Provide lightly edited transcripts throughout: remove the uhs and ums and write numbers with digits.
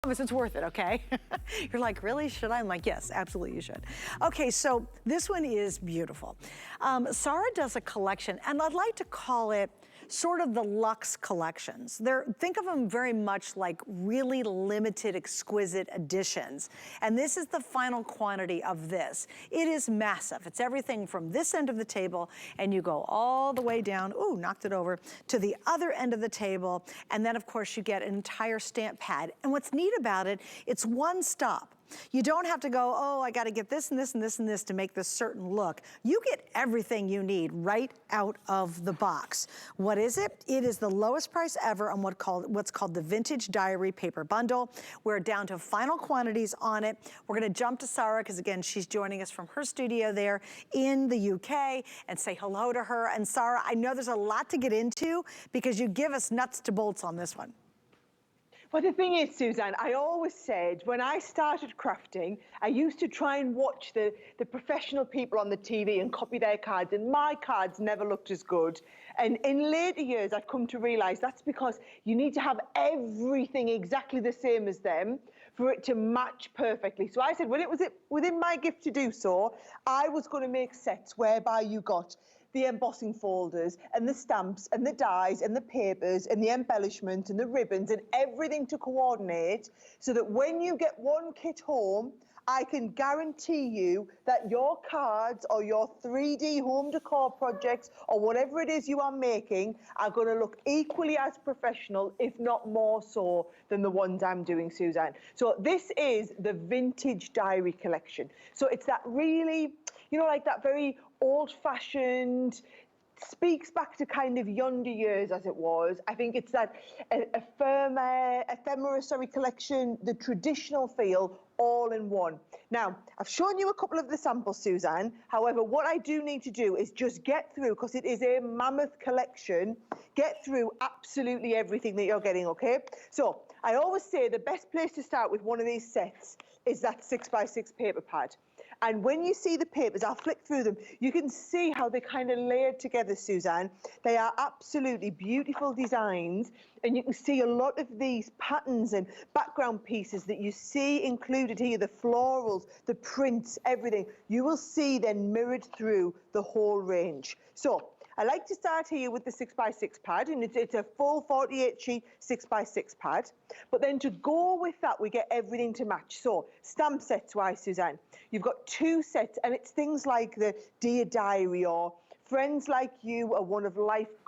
It's worth it, okay? You're like, really? Should I? I'm like, yes, absolutely you should. Okay, so this one is beautiful. Sara does a collection, and I'd like to call it sort of the luxe collections. Think of them very much like really limited, exquisite editions. And this is the final quantity of this. It is massive. It's everything from this end of the table, and you go all the way down, ooh, knocked it over, to the other end of the table. And then, of course, you get an entire stamp pad. And what's neat about it, it's one stop. You don't have to go, oh, I gotta get this and this and this and this to make this certain look. You get everything you need right out of the box. What is it? It is the lowest price ever on what's called the Vintage Diary Paper Bundle. We're down to final quantities on it. We're gonna jump to Sara, because again, she's joining us from her studio there in the UK, and say hello to her. And Sara, I know there's a lot to get into because you give us nuts to bolts on this one. Well, the thing is, Suzanne, I always said when I started crafting, I used to try and watch the professional people on the TV and copy their cards, and my cards never looked as good. And in later years, I've come to realise that's because you need to have everything exactly the same as them for it to match perfectly. So I said, when it was within my gift to do so, I was going to make sets whereby you got the embossing folders and the stamps and the dies and the papers and the embellishments and the ribbons and everything to coordinate, so that when you get one kit home, I can guarantee you that your cards or your 3D home decor projects or whatever it is you are making are going to look equally as professional, if not more so, than the ones I'm doing, Suzanne. So this is the Vintage Diary collection. So it's that really, you know, like that very old-fashioned, speaks back to kind of yonder years as it was. I think it's that ephemera collection, the traditional feel, all in one. Now, I've shown you a couple of the samples, Suzanne. However, what I do need to do is just get through, because it is a mammoth collection, get through absolutely everything that you're getting, okay? So I always say the best place to start with one of these sets is that 6x6 paper pad. And when you see the papers, I'll flick through them, you can see how they're kind of layered together, Suzanne. They are absolutely beautiful designs, and you can see a lot of these patterns and background pieces that you see included here, the florals, the prints, everything. You will see then mirrored through the whole range. So I like to start here with the 6x6 pad, and it's a full 48 sheet 6x6 pad. But then to go with that, we get everything to match. So stamp sets wise, Suzanne, you've got 2 sets, and it's things like the Dear Diary or Friends Like You are one of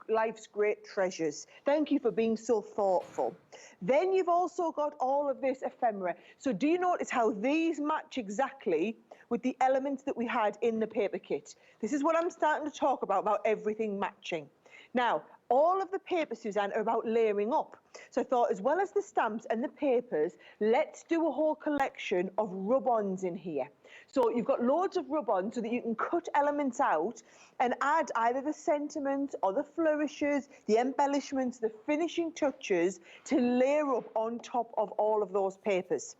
life's great treasures. Thank you for being so thoughtful. Then you've also got all of this ephemera. So do you notice how these match exactly with the elements that we had in the paper kit? This is what I'm starting to talk about everything matching. Now, all of the papers, Suzanne, are about layering up. So I thought, as well as the stamps and the papers, let's do a whole collection of rub-ons in here. So you've got loads of rub-ons so that you can cut elements out and add either the sentiment or the flourishes, the embellishments, the finishing touches to layer up on top of all of those papers.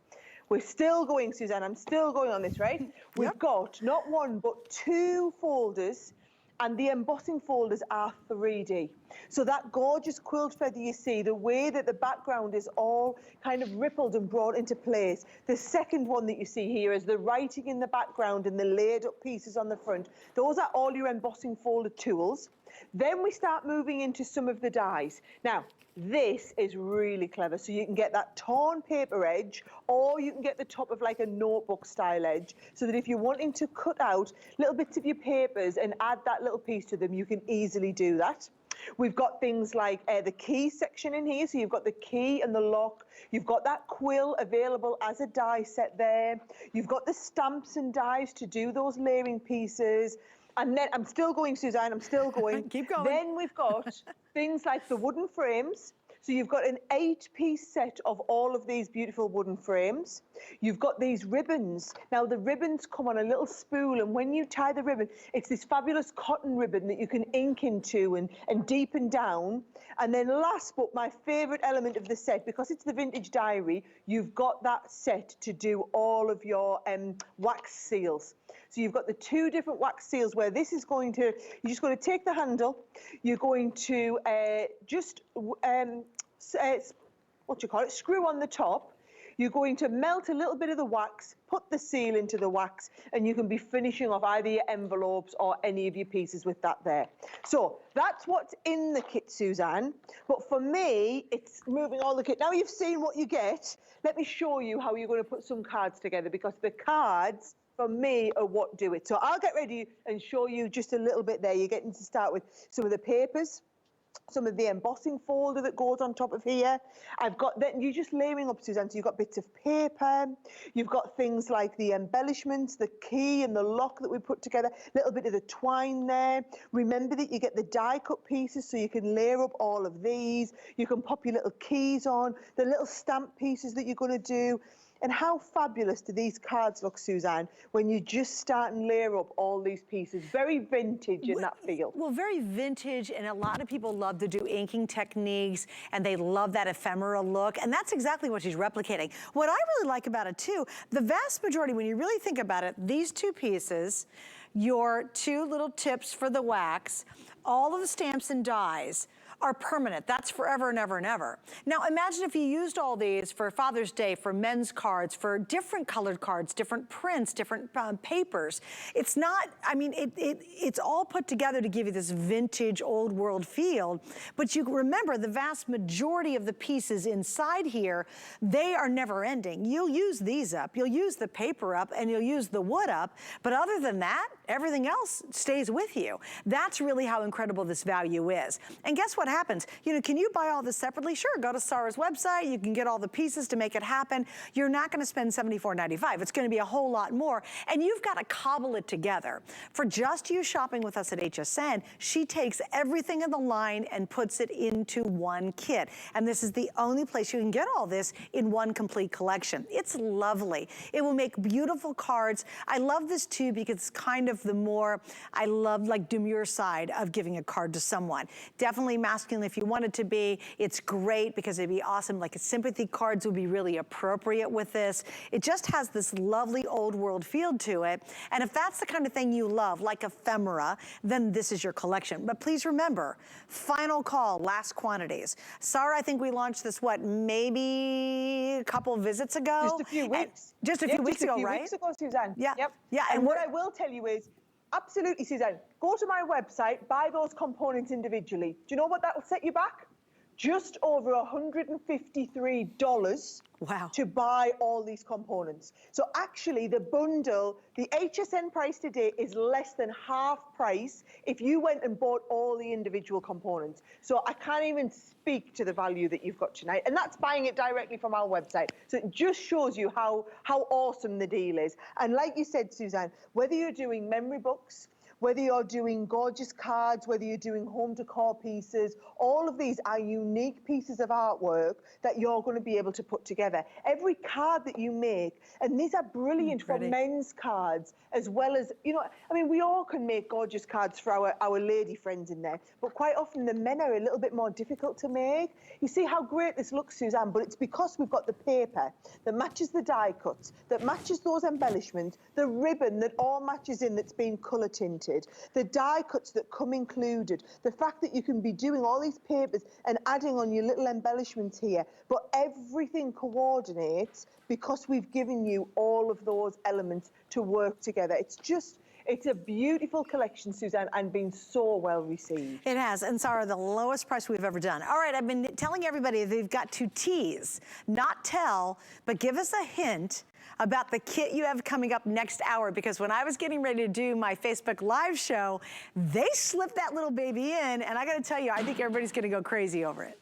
We're still going, Suzanne, I'm still going on this, right? We've got not 1, but 2 folders, and the embossing folders are 3D. So that gorgeous quilt feather you see, the way that the background is all kind of rippled and brought into place. The second one that you see here is the writing in the background and the layered up pieces on the front. Those are all your embossing folder tools. Then we start moving into some of the dies. Now, this is really clever. So you can get that torn paper edge, or you can get the top of like a notebook style edge, so that if you're wanting to cut out little bits of your papers and add that little piece to them, you can easily do that. We've got things like the key section in here. So you've got the key and the lock. You've got that quill available as a die set there. You've got the stamps and dies to do those layering pieces. And then, I'm still going, Suzanne, I'm still going. Keep going. Then we've got things like the wooden frames. So you've got an 8-piece set of all of these beautiful wooden frames. You've got these ribbons. Now, the ribbons come on a little spool, and when you tie the ribbon, it's this fabulous cotton ribbon that you can ink into and deepen down. And then last, but my favourite element of the set, because it's the Vintage Diary, you've got that set to do all of your wax seals. So you've got the 2 different wax seals, where this is going to, you're just going to take the handle, you're going to screw on the top. You're going to melt a little bit of the wax, put the seal into the wax, and you can be finishing off either your envelopes or any of your pieces with that there. So that's what's in the kit, Suzanne. But for me, it's moving all the kit. Now you've seen what you get, let me show you how you're going to put some cards together, because the cards, for me, are what do it. So I'll get ready and show you just a little bit there. You're getting to start with some of the papers, some of the embossing folder that goes on top of here. I've got, then you're just layering up, Suzanne, so you've got bits of paper, you've got things like the embellishments, the key and the lock that we put together, a little bit of the twine there. Remember that you get the die cut pieces, so you can layer up all of these. You can pop your little keys on, the little stamp pieces that you're going to do. And how fabulous do these cards look, Suzanne, when you just start and layer up all these pieces? Very vintage in that feel. Well, very vintage, and a lot of people love to do inking techniques, and they love that ephemera look, and that's exactly what she's replicating. What I really like about it, too, the vast majority, when you really think about it, these two pieces, your two little tips for the wax, all of the stamps and dies, are permanent. That's forever and ever and ever. Now imagine if you used all these for Father's Day, for men's cards, for different colored cards, different prints, different papers. It's not, I mean, it's all put together to give you this vintage old world feel, but you remember the vast majority of the pieces inside here, they are never ending. You'll use these up, you'll use the paper up, and you'll use the wood up, but other than that, everything else stays with you. That's really how incredible this value is. And guess what happens? You know, can you buy all this separately? Sure, go to Sara's website. You can get all the pieces to make it happen. You're not going to spend $74.95. It's going to be a whole lot more. And you've got to cobble it together. For just you shopping with us at HSN, she takes everything in the line and puts it into one kit. And this is the only place you can get all this in one complete collection. It's lovely. It will make beautiful cards. I love this too because it's kind of the more, I love like demure side of giving a card to someone. Definitely masculine if you want it to be. It's great because it'd be awesome. Like sympathy cards would be really appropriate with this. It just has this lovely old world feel to it. And if that's the kind of thing you love, like ephemera, then this is your collection. But please remember, final call, last quantities. Sara, I think we launched this, what, maybe a couple visits ago? Just a few weeks. Just a few weeks ago, right? Weeks ago, Suzanne. Yeah. Yep. Yeah. And what I will tell you is, absolutely, Suzanne, go to my website, buy those components individually. Do you know what that will set you back? Just over $153 to buy all these components. So actually the bundle, the HSN price today is less than half price if you went and bought all the individual components. So I can't even speak to the value that you've got tonight. And that's buying it directly from our website. So it just shows you how awesome the deal is. And like you said, Suzanne, whether you're doing memory books, whether you're doing gorgeous cards, whether you're doing home decor pieces, all of these are unique pieces of artwork that you're going to be able to put together. Every card that you make, and these are brilliant for men's cards, as well as, you know, I mean, we all can make gorgeous cards for our lady friends in there, but quite often the men are a little bit more difficult to make. You see how great this looks, Suzanne, but it's because we've got the paper that matches the die cuts, that matches those embellishments, the ribbon that all matches in that's been colour tinted, the die cuts that come included, the fact that you can be doing all these papers and adding on your little embellishments here, but everything coordinates because we've given you all of those elements to work together. It's a beautiful collection, Suzanne, and been so well received. It has, and Sara, the lowest price we've ever done. All right, I've been telling everybody they've got to tease, not tell, but give us a hint about the kit you have coming up next hour, because when I was getting ready to do my Facebook Live show, they slipped that little baby in, and I gotta tell you, I think everybody's gonna go crazy over it.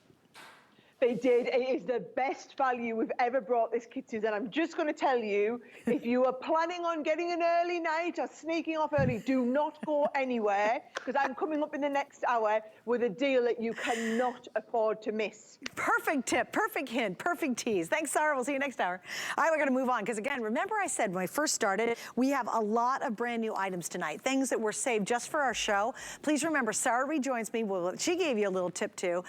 They did. It is the best value we've ever brought this kit to. And I'm just going to tell you, if you are planning on getting an early night or sneaking off early, do not go anywhere, because I'm coming up in the next hour with a deal that you cannot afford to miss. Perfect tip, perfect hint, perfect tease. Thanks, Sara. We'll see you next hour. All right, we're going to move on, because again, remember I said when I first started, we have a lot of brand new items tonight, things that were saved just for our show. Please remember, Sara rejoins me. Well, she gave you a little tip too.